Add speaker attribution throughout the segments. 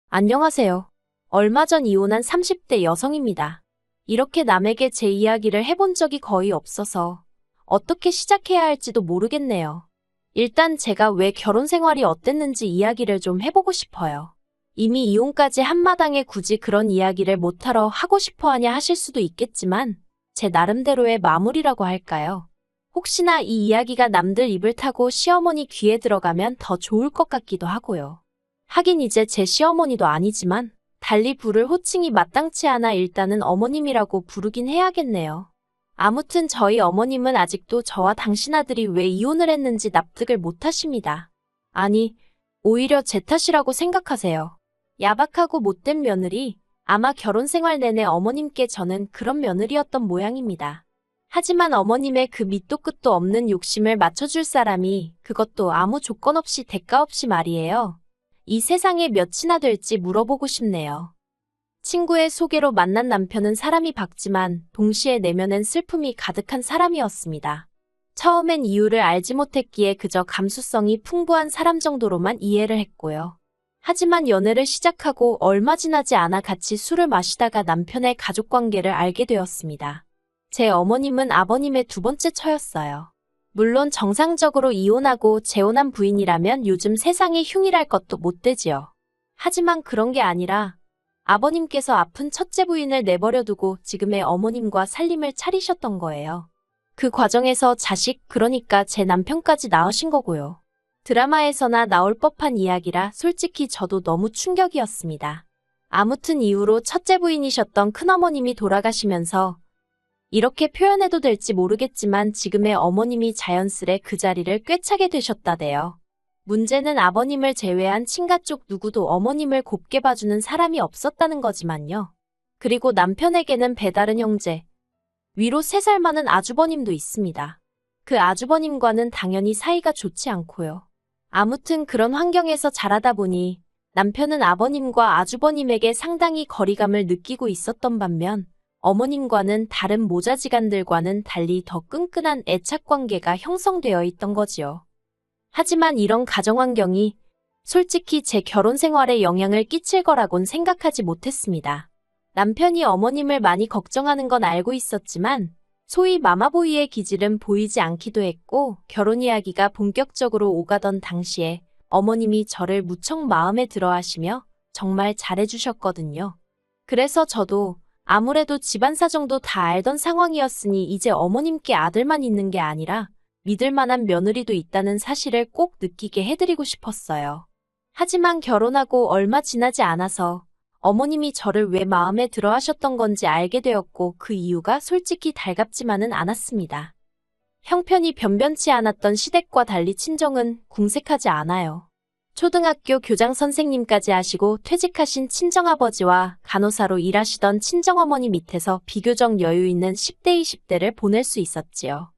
Speaker 1: 안녕하세요. 얼마 전 이혼한 30대 여성입니다. 이렇게 남에게 제 이야기를 해본 적이 거의 없어서 어떻게 시작해야 할지도 모르겠네요. 일단 제가 왜 결혼 생활이 어땠는지 이야기를 좀 해보고 싶어요. 이미 이혼까지 한마당에 굳이 그런 이야기를 못하러 하고 싶어 하냐 하실 수도 있겠지만 제 나름대로의 마무리라고 할까요? 혹시나 이 이야기가 남들 입을 타고 시어머니 귀에 들어가면 더 좋을 것 같기도 하고요. 하긴 이제 제 시어머니도 아니지만 달리 부를 호칭이 마땅치 않아 일단은 어머님이라고 부르긴 해야겠네요. 아무튼 저희 어머님은 아직도 저와 당신 아들이 왜 이혼을 했는지 납득을 못 하십니다. 아니, 오히려 제 탓이라고 생각하세요. 야박하고 못된 며느리, 아마 결혼 생활 내내 어머님께 저는 그런 며느리였던 모양입니다. 하지만 어머님의 그 밑도 끝도 없는 욕심을 맞춰줄 사람이 그것도 아무 조건 없이 대가 없이 말이에요. 이 세상에 몇이나 될지 물어보고 싶네요. 친구의 소개로 만난 남편은 사람이 밝지만 동시에 내면엔 슬픔이 가득한 사람이었습니다. 처음엔 이유를 알지 못했기에 그저 감수성이 풍부한 사람 정도로만 이해를 했고요. 하지만 연애를 시작하고 얼마 지나지 않아 같이 술을 마시다가 남편의 가족관계를 알게 되었습니다. 제 어머님은 아버님의 두 번째 처였어요. 물론 정상적으로 이혼하고 재혼한 부인이라면 요즘 세상에 흉일할 것도 못 되지요. 하지만 그런 게 아니라 아버님께서 아픈 첫째 부인을 내버려 두고 지금의 어머님과 살림을 차리셨던 거예요. 그 과정에서 자식, 그러니까 제 남편까지 낳으신 거고요. 드라마에서나 나올 법한 이야기라 솔직히 저도 너무 충격이었습니다. 아무튼 이후로 첫째 부인이셨던 큰어머님이 돌아가시면서 이렇게 표현해도 될지 모르겠지만 지금의 어머님이 자연스레 그 자리를 꿰차게 되셨다대요. 문제는 아버님을 제외한 친가 쪽 누구도 어머님을 곱게 봐주는 사람이 없었다는 거지만요. 그리고 남편에게는 배다른 형제, 위로 3살 많은 아주버님도 있습니다. 그 아주버님과는 당연히 사이가 좋지 않고요. 아무튼 그런 환경에서 자라다 보니 남편은 아버님과 아주버님에게 상당히 거리감을 느끼고 있었던 반면 어머님과는 다른 모자지간들과는 달리 더 끈끈한 애착관계가 형성되어 있던 거지요. 하지만 이런 가정환경이 솔직히 제 결혼 생활에 영향을 끼칠 거라곤 생각하지 못했습니다. 남편이 어머님을 많이 걱정하는 건 알고 있었지만 소위 마마보이의 기질은 보이지 않기도 했고 결혼 이야기가 본격적으로 오가던 당시에 어머님이 저를 무척 마음에 들어 하시며 정말 잘해주셨거든요. 그래서 저도 아무래도 집안 사정도 다 알던 상황이었으니 이제 어머님께 아들만 있는 게 아니라 믿을 만한 며느리도 있다는 사실을 꼭 느끼게 해드리고 싶었어요. 하지만 결혼하고 얼마 지나지 않아서 어머님이 저를 왜 마음에 들어 하셨던 건지 알게 되었고 그 이유가 솔직히 달갑지만은 않았습니다. 형편이 변변치 않았던 시댁과 달리 친정은 궁색하지 않아요. 초등학교 교장 선생님까지 하시고 퇴직하신 친정아버지와 간호사로 일하시던 친정어머니 밑에서 비교적 여유 있는 10대, 20대를 보낼 수 있었지요.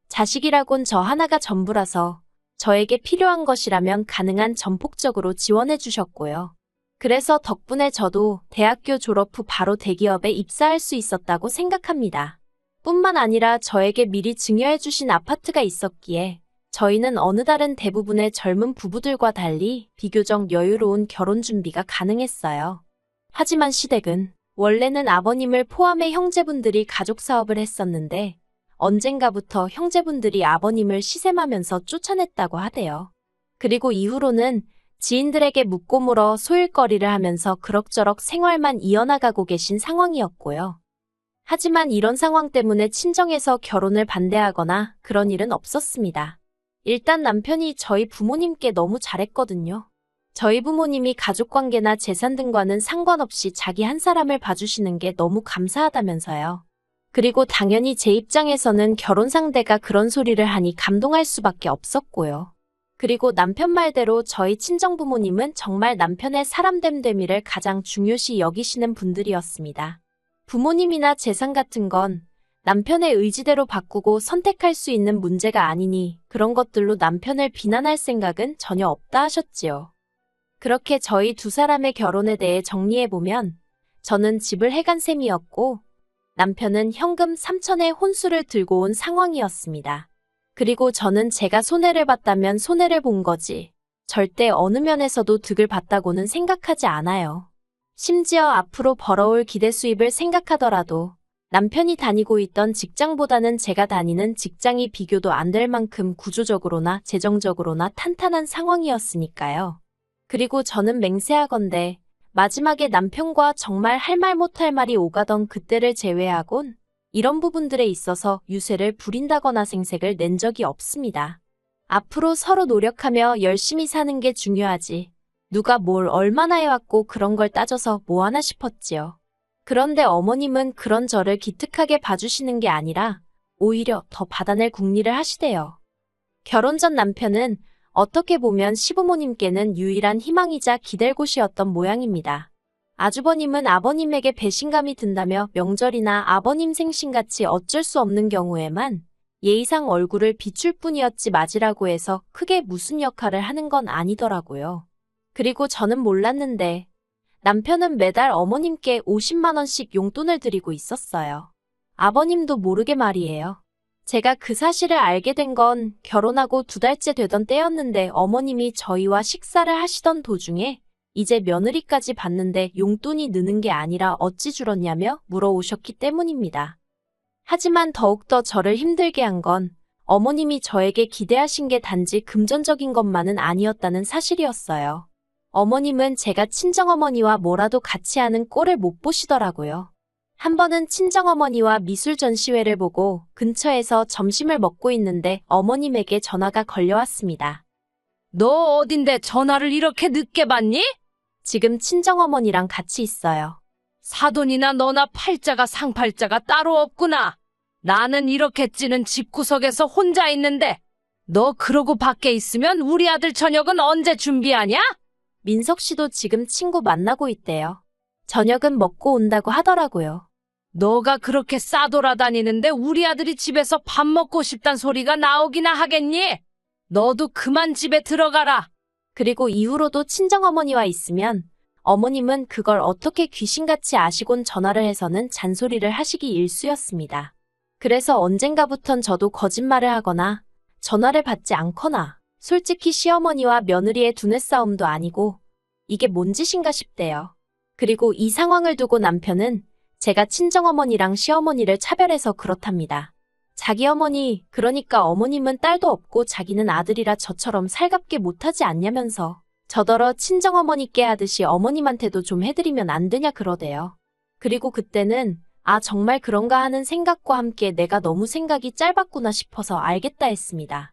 Speaker 1: 자식이라곤 저 하나가 전부라서 저에게 필요한 것이라면 가능한 전폭적으로 지원해 주셨고요. 그래서 덕분에 저도 대학교 졸업 후 바로 대기업에 입사할 수 있었다고 생각합니다. 뿐만 아니라 저에게 미리 증여해 주신 아파트가 있었기에 저희는 어느 다른 대부분의 젊은 부부들과 달리 비교적 여유로운 결혼 준비가 가능했어요. 하지만 시댁은 원래는 아버님을 포함해 형제분들이 가족 사업을 했었는데 언젠가부터 형제분들이 아버님을 시샘하면서 쫓아냈다고 하대요. 그리고 이후로는 지인들에게 묻고 물어 소일거리를 하면서 그럭저럭 생활만 이어나가고 계신 상황이었고요. 하지만 이런 상황 때문에 친정에서 결혼을 반대하거나 그런 일은 없었습니다. 일단 남편이 저희 부모님께 너무 잘했거든요. 저희 부모님이 가족관계나 재산 등과는 상관없이 자기 한 사람을 봐주시는 게 너무 감사하다면서요. 그리고 당연히 제 입장에서는 결혼 상대가 그런 소리를 하니 감동할 수밖에 없었고요. 그리고 남편 말대로 저희 친정부모님은 정말 남편의 사람됨됨이를 가장 중요시 여기시는 분들이었습니다. 부모님이나 재산 같은 건 남편의 의지대로 바꾸고 선택할 수 있는 문제가 아니니 그런 것들로 남편을 비난할 생각은 전혀 없다 하셨지요. 그렇게 저희 두 사람의 결혼에 대해 정리해보면 저는 집을 해간 셈이었고 남편은 현금 3천의 혼수를 들고 온 상황이었습니다. 그리고 저는 제가 손해를 봤다면 손해를 본 거지 절대 어느 면에서도 득을 봤다고는 생각하지 않아요. 심지어 앞으로 벌어올 기대 수입을 생각하더라도 남편이 다니고 있던 직장보다는 제가 다니는 직장이 비교도 안 될 만큼 구조적으로나 재정적으로나 탄탄한 상황이었으니까요. 그리고 저는 맹세하건대 마지막에 남편과 정말 할 말 못할 말이 오가던 그때를 제외하곤 이런 부분들에 있어서 유세를 부린다거나 생색을 낸 적이 없습니다. 앞으로 서로 노력하며 열심히 사는 게 중요하지. 누가 뭘 얼마나 해왔고 그런 걸 따져서 뭐하나 싶었지요. 그런데 어머님은 그런 저를 기특하게 봐주시는 게 아니라 오히려 더 받아낼 궁리를 하시대요. 결혼 전 남편은 어떻게 보면 시부모님께는 유일한 희망이자 기댈 곳이었던 모양입니다. 아주버님은 아버님에게 배신감이 든다며 명절이나 아버님 생신같이 어쩔 수 없는 경우에만 예의상 얼굴을 비출 뿐이었지 맞이라고 해서 크게 무슨 역할을 하는 건 아니더라고요. 그리고 저는 몰랐는데 남편은 매달 어머님께 50만 원씩 용돈을 드리고 있었어요. 아버님도 모르게 말이에요. 제가 그 사실을 알게 된 건 결혼하고 2달째 되던 때였는데 어머님이 저희와 식사를 하시던 도중에 이제 며느리까지 받는데 용돈이 느는 게 아니라 어찌 줄었냐며 물어오셨기 때문입니다. 하지만 더욱더 저를 힘들게 한 건 어머님이 저에게 기대하신 게 단지 금전적인 것만은 아니었다는 사실이었어요. 어머님은 제가 친정어머니와 뭐라도 같이 하는 꼴을 못 보시더라고요. 한 번은 친정어머니와 미술 전시회를 보고 근처에서 점심을 먹고 있는데 어머님에게 전화가 걸려왔습니다.
Speaker 2: 너 어딘데 전화를 이렇게 늦게 받니?
Speaker 1: 지금 친정어머니랑 같이 있어요.
Speaker 2: 사돈이나 너나 팔자가 상팔자가 따로 없구나. 나는 이렇게 찌는 집구석에서 혼자 있는데 너 그러고 밖에 있으면 우리 아들 저녁은 언제 준비하냐?
Speaker 1: 민석 씨도 지금 친구 만나고 있대요. 저녁은 먹고 온다고 하더라고요.
Speaker 2: 너가 그렇게 싸돌아다니는데 우리 아들이 집에서 밥 먹고 싶단 소리가 나오기나 하겠니? 너도 그만 집에 들어가라.
Speaker 1: 그리고 이후로도 친정어머니와 있으면 어머님은 그걸 어떻게 귀신같이 아시곤 전화를 해서는 잔소리를 하시기 일쑤였습니다. 그래서 언젠가부턴 저도 거짓말을 하거나 전화를 받지 않거나 솔직히 시어머니와 며느리의 두뇌 싸움도 아니고 이게 뭔 짓인가 싶대요. 그리고 이 상황을 두고 남편은 제가 친정어머니랑 시어머니를 차별해서 그렇답니다. 자기 어머니, 그러니까 어머님은 딸도 없고 자기는 아들이라 저처럼 살갑게 못하지 않냐면서 저더러 친정어머니께 하듯이 어머님한테도 좀 해드리면 안 되냐 그러대요. 그리고 그때는 아 정말 그런가 하는 생각과 함께 내가 너무 생각이 짧았구나 싶어서 알겠다 했습니다.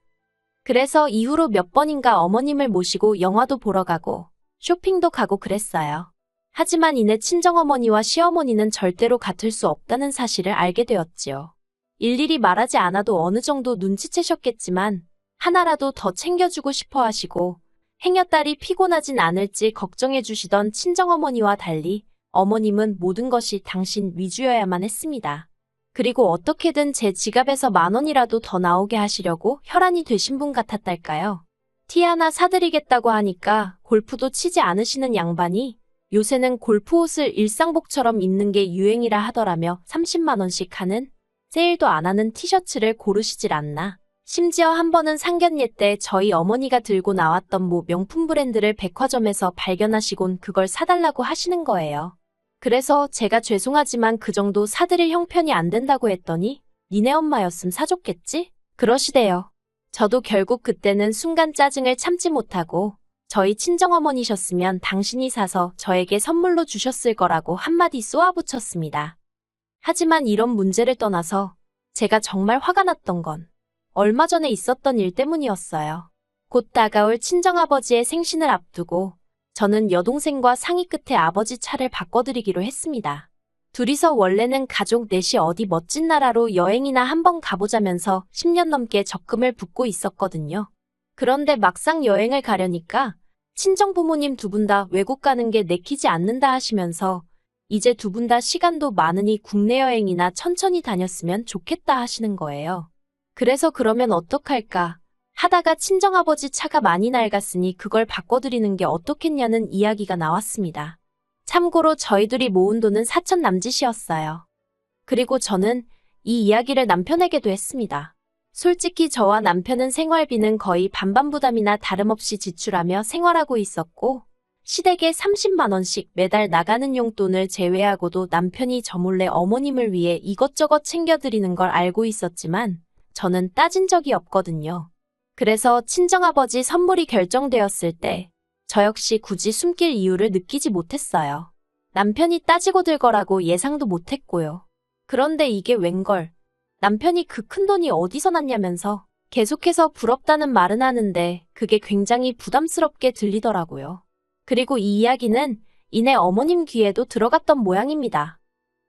Speaker 1: 그래서 이후로 몇 번인가 어머님을 모시고 영화도 보러 가고 쇼핑도 가고 그랬어요. 하지만 이내 친정어머니와 시어머니는 절대로 같을 수 없다는 사실을 알게 되었지요. 일일이 말하지 않아도 어느 정도 눈치채셨겠지만 하나라도 더 챙겨주고 싶어 하시고 행여딸이 피곤하진 않을지 걱정해 주시던 친정어머니와 달리 어머님은 모든 것이 당신 위주여야만 했습니다. 그리고 어떻게든 제 지갑에서 10,000원이라도 더 나오게 하시려고 혈안이 되신 분 같았달까요? 티 하나 사드리겠다고 하니까 골프도 치지 않으시는 양반이 요새는 골프옷을 일상복처럼 입는 게 유행이라 하더라며 30만 원씩 하는 세일도 안 하는 티셔츠를 고르시질 않나. 심지어 한 번은 상견례 때 저희 어머니가 들고 나왔던 뭐 명품 브랜드를 백화점에서 발견하시곤 그걸 사달라고 하시는 거예요. 그래서 제가 죄송하지만 그 정도 사드릴 형편이 안 된다고 했더니 니네 엄마였음 사줬겠지? 그러시대요. 저도 결국 그때는 순간 짜증을 참지 못하고 저희 친정어머니셨으면 당신이 사서 저에게 선물로 주셨을 거라고 한마디 쏘아붙였습니다. 하지만 이런 문제를 떠나서 제가 정말 화가 났던 건 얼마 전에 있었던 일 때문이었어요. 곧 다가올 친정아버지의 생신을 앞두고 저는 여동생과 상의 끝에 아버지 차를 바꿔드리기로 했습니다. 둘이서 원래는 가족 넷이 어디 멋진 나라로 여행이나 한번 가보자면서 10년 넘게 적금을 붓고 있었거든요. 그런데 막상 여행을 가려니까 친정부모님 두 분 다 외국 가는 게 내키지 않는다 하시면서 이제 두 분 다 시간도 많으니 국내 여행이나 천천히 다녔으면 좋겠다 하시는 거예요. 그래서 그러면 어떡할까 하다가 친정아버지 차가 많이 낡았으니 그걸 바꿔드리는 게 어떻겠냐는 이야기가 나왔습니다. 참고로 저희 둘이 모은 돈은 4천 남짓이었어요. 그리고 저는 이 이야기를 남편에게도 했습니다. 솔직히 저와 남편은 생활비는 거의 반반 부담이나 다름없이 지출하며 생활하고 있었고, 시댁에 30만 원씩 매달 나가는 용돈을 제외하고도 남편이 저 몰래 어머님을 위해 이것저것 챙겨드리는 걸 알고 있었지만 저는 따진 적이 없거든요. 그래서 친정아버지 선물이 결정되었을 때 저 역시 굳이 숨길 이유를 느끼지 못했어요. 남편이 따지고 들 거라고 예상도 못했고요. 그런데 이게 웬걸. 남편이 그 큰돈이 어디서 났냐면서 계속해서 부럽다는 말은 하는데 그게 굉장히 부담스럽게 들리더라고요. 그리고 이 이야기는 이내 어머님 귀에도 들어갔던 모양입니다.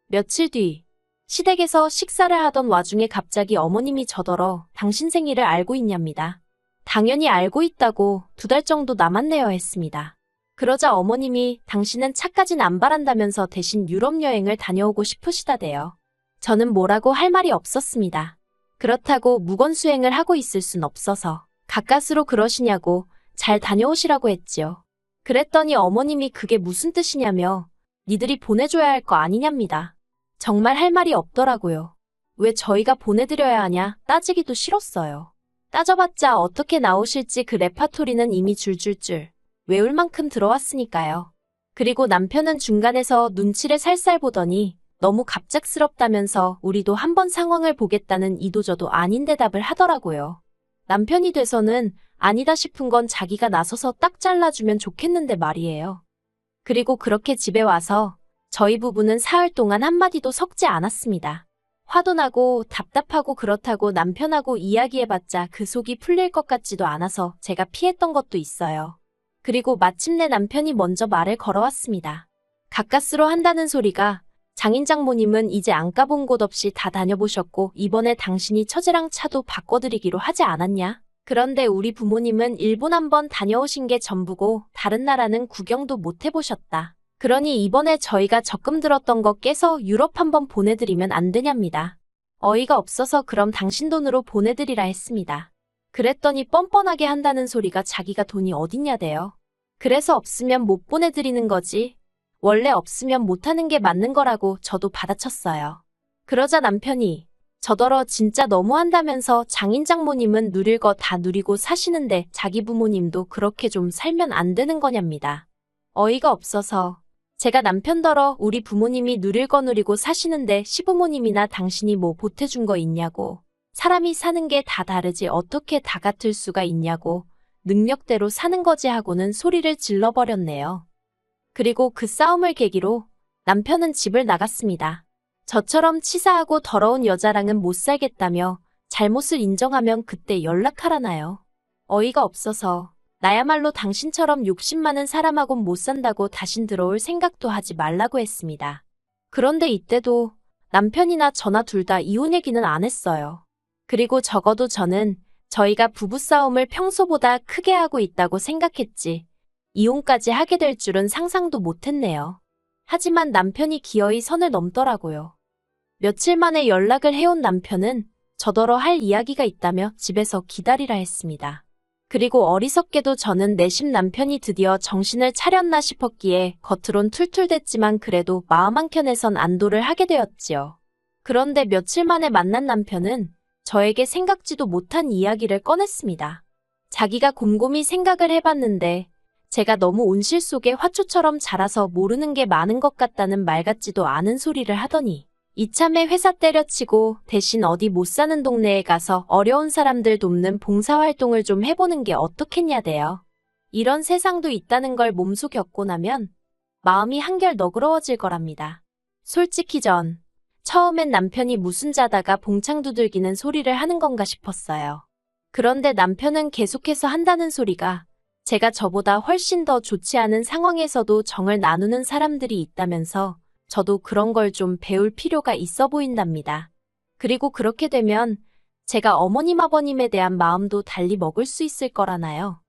Speaker 1: 며칠 뒤 시댁에서 식사를 하던 와중에 갑자기 어머님이 저더러 당신 생일을 알고 있냐입니다. 당연히 알고 있다고 2달 정도 남았네요 했습니다. 그러자 어머님이 당신은 차까진 안 바란다면서 대신 유럽 여행을 다녀오고 싶으시다대요. 저는 뭐라고 할 말이 없었습니다. 그렇다고 무건수행을 하고 있을 순 없어서 가까스로 그러시냐고 잘 다녀오시라고 했지요. 그랬더니 어머님이 그게 무슨 뜻이냐며 니들이 보내줘야 할 거 아니냐입니다. 정말 할 말이 없더라고요. 왜 저희가 보내드려야 하냐 따지기도 싫었어요. 따져봤자 어떻게 나오실지 그 레파토리는 이미 줄줄줄 외울 만큼 들어왔으니까요. 그리고 남편은 중간에서 눈치를 살살 보더니 너무 갑작스럽다면서 우리도 한번 상황을 보겠다는 이도저도 아닌 대답을 하더라고요. 남편이 돼서는 아니다 싶은 건 자기가 나서서 딱 잘라주면 좋겠는데 말이에요. 그리고 그렇게 집에 와서 저희 부부는 사흘 동안 한마디도 섞지 않았습니다. 화도 나고 답답하고 그렇다고 남편하고 이야기해봤자 그 속이 풀릴 것 같지도 않아서 제가 피했던 것도 있어요. 그리고 마침내 남편이 먼저 말을 걸어왔습니다. 가까스로 한다는 소리가 장인 장모님은 이제 안 가본 곳 없이 다 다녀보셨고 이번에 당신이 처제랑 차도 바꿔드리기로 하지 않았냐? 그런데 우리 부모님은 일본 한번 다녀오신 게 전부고 다른 나라는 구경도 못 해보셨다. 그러니 이번에 저희가 적금 들었던 거 깨서 유럽 한번 보내드리면 안 되냐입니다. 어이가 없어서 그럼 당신 돈으로 보내드리라 했습니다. 그랬더니 뻔뻔하게 한다는 소리가 자기가 돈이 어딨냐대요. 그래서 없으면 못 보내드리는 거지. 원래 없으면 못하는 게 맞는 거라고 저도 받아쳤어요. 그러자 남편이 저더러 진짜 너무한다면서 장인 장모님은 누릴 거 다 누리고 사시는데 자기 부모님도 그렇게 좀 살면 안 되는 거냐입니다. 어이가 없어서 제가 남편더러 우리 부모님이 누릴 거 누리고 사시는데 시부모님이나 당신이 뭐 보태준 거 있냐고. 사람이 사는 게 다 다르지 어떻게 다 같을 수가 있냐고. 능력대로 사는 거지 하고는 소리를 질러버렸네요. 그리고 그 싸움을 계기로 남편은 집을 나갔습니다. 저처럼 치사하고 더러운 여자랑은 못 살겠다며 잘못을 인정하면 그때 연락하라나요. 어이가 없어서 나야말로 당신처럼 욕심 많은 사람하곤 못 산다고 다신 들어올 생각도 하지 말라고 했습니다. 그런데 이때도 남편이나 저나 둘 다 이혼 얘기는 안 했어요. 그리고 적어도 저는 저희가 부부싸움을 평소보다 크게 하고 있다고 생각했지 이혼까지 하게 될 줄은 상상도 못했네요. 하지만 남편이 기어이 선을 넘더라고요. 며칠 만에 연락을 해온 남편은 저더러 할 이야기가 있다며 집에서 기다리라 했습니다. 그리고 어리석게도 저는 내심 남편이 드디어 정신을 차렸나 싶었기에 겉으론 툴툴댔지만 그래도 마음 한켠에선 안도를 하게 되었지요. 그런데 며칠 만에 만난 남편은 저에게 생각지도 못한 이야기를 꺼냈습니다. 자기가 곰곰이 생각을 해봤는데 제가 너무 온실 속의 화초처럼 자라서 모르는 게 많은 것 같다는 말 같지도 않은 소리를 하더니 이참에 회사 때려치고 대신 어디 못 사는 동네에 가서 어려운 사람들 돕는 봉사활동을 좀 해보는 게 어떻겠냐대요. 이런 세상도 있다는 걸 몸소 겪고 나면 마음이 한결 너그러워질 거랍니다. 솔직히 처음엔 남편이 무슨 자다가 봉창 두들기는 소리를 하는 건가 싶었어요. 그런데 남편은 계속해서 한다는 소리가 제가 저보다 훨씬 더 좋지 않은 상황에서도 정을 나누는 사람들이 있다면서 저도 그런 걸 좀 배울 필요가 있어 보인답니다. 그리고 그렇게 되면 제가 어머님 아버님에 대한 마음도 달리 먹을 수 있을 거라나요.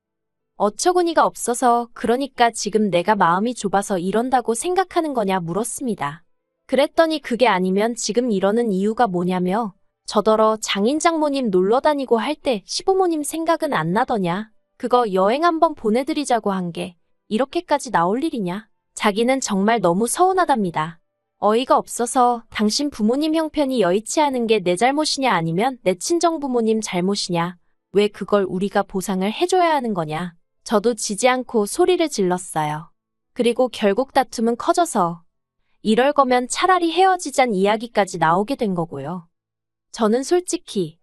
Speaker 1: 어처구니가 없어서 그러니까 지금 내가 마음이 좁아서 이런다고 생각하는 거냐 물었습니다. 그랬더니 그게 아니면 지금 이러는 이유가 뭐냐며 저더러 장인 장모님 놀러 다니고 할 때 시부모님 생각은 안 나더냐. 그거 여행 한번 보내드리자고 한 게 이렇게까지 나올 일이냐. 자기는 정말 너무 서운하답니다. 어이가 없어서 당신 부모님 형편이 여의치 않은 게 내 잘못이냐 아니면 내 친정 부모님 잘못이냐? 왜 그걸 우리가 보상을 해줘야 하는 거냐? 저도 지지 않고 소리를 질렀어요. 그리고 결국 다툼은 커져서 이럴 거면 차라리 헤어지잔 이야기까지 나오게 된 거고요. 저는 솔직히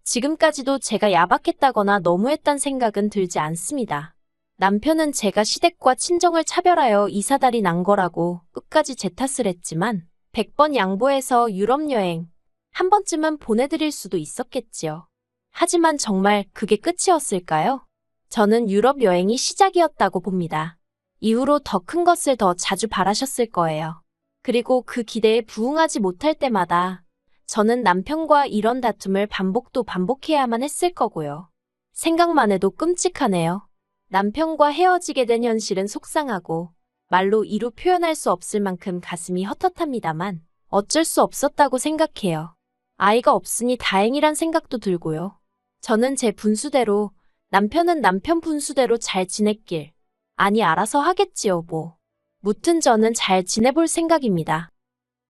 Speaker 1: 지금까지도 제가 야박했다거나 너무했단 생각은 들지 않습니다. 남편은 제가 시댁과 친정을 차별하여 이사달이 난 거라고 끝까지 제 탓을 했지만 100번 양보해서 유럽 여행 한 번쯤은 보내드릴 수도 있었겠지요. 하지만 정말 그게 끝이었을까요? 저는 유럽 여행이 시작이었다고 봅니다. 이후로 더 큰 것을 더 자주 바라셨을 거예요. 그리고 그 기대에 부응하지 못할 때마다 저는 남편과 이런 다툼을 반복도 반복해야만 했을 거고요. 생각만 해도 끔찍하네요. 남편과 헤어지게 된 현실은 속상하고 말로 이루 표현할 수 없을 만큼 가슴이 헛헛합니다만 어쩔 수 없었다고 생각해요. 아이가 없으니 다행이란 생각도 들고요. 저는 제 분수대로, 남편은 남편 분수대로 잘 지냈길. 아니 알아서 하겠지요 뭐. 무튼 저는 잘 지내볼 생각입니다.